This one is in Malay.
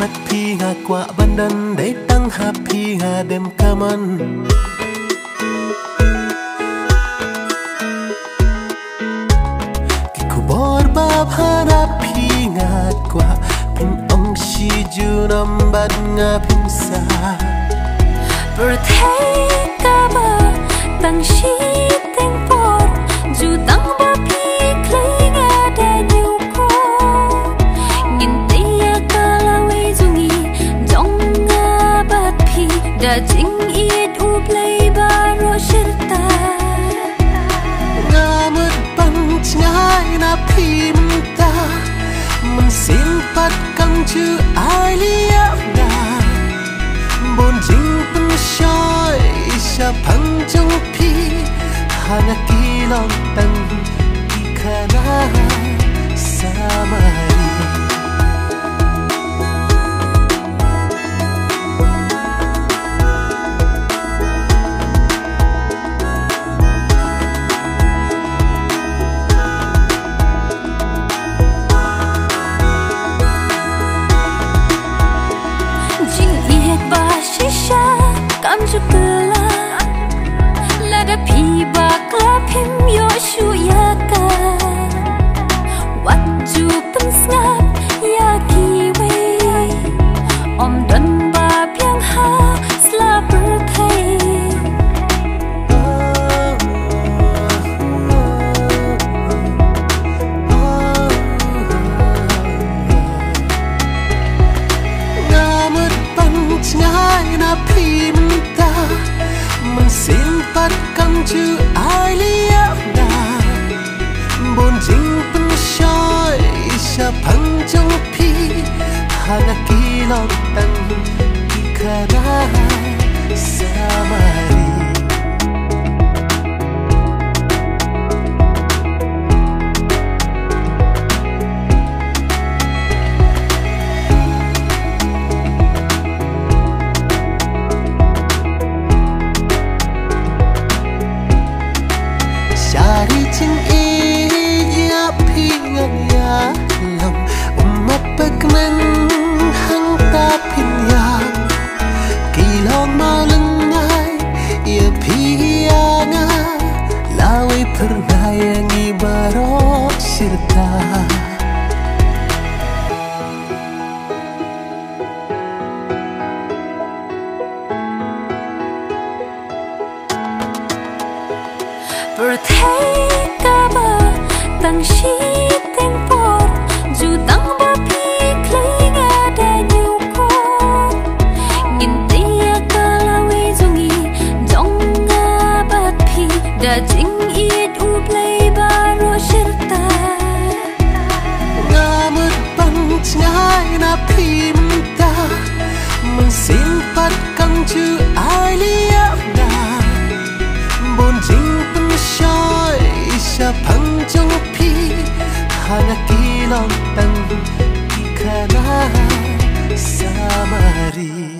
Pat pi nga kwa bandan Day tang happy nga dem kaman Kikubor bab hanap pi nga kwa Pin ong si junam bad nga pinsa Per thay ka ba Tang si teng por Ju tang ba pi klay nga da niu ko Ngin taya ka lawi zungi Jong nga bat pi Da jing iit u play ba ro shirta Nga mut bang chngai na pi mta Man simpat kang chu ai lia nga Bon jing pen shoy Isha pang jong pi Hana kilong tang Ikana samari Kam chukla Lada pi bakla pim yo shu yaka Wat ju pen snap ya ki wei Om don ba piang ha sla per thai Ngamut bang chngai na pi Man simpat kang chu ai lia nga Bon jing pen shoy Isha pang jong pi Hana kilong tang Ikana samari Shari ching e ya pi ngang ya lam Umat pagman hang ta pin ya Kilong malang ngay ya pi ya nga Laway pernah yang ibarok sirta Per thay ka ba Tang si teng por Ju tang ba pi klay nga da niu ko Ngin taya ka lawi zungi Jong nga bat pi Da jing iit u play ba ro shirta Ngamut bang chngai na pi mta Man simpat kang chu ai lia nga Bon jing pen shoy Isha pang jong pi Hana kilong tang Ikana samari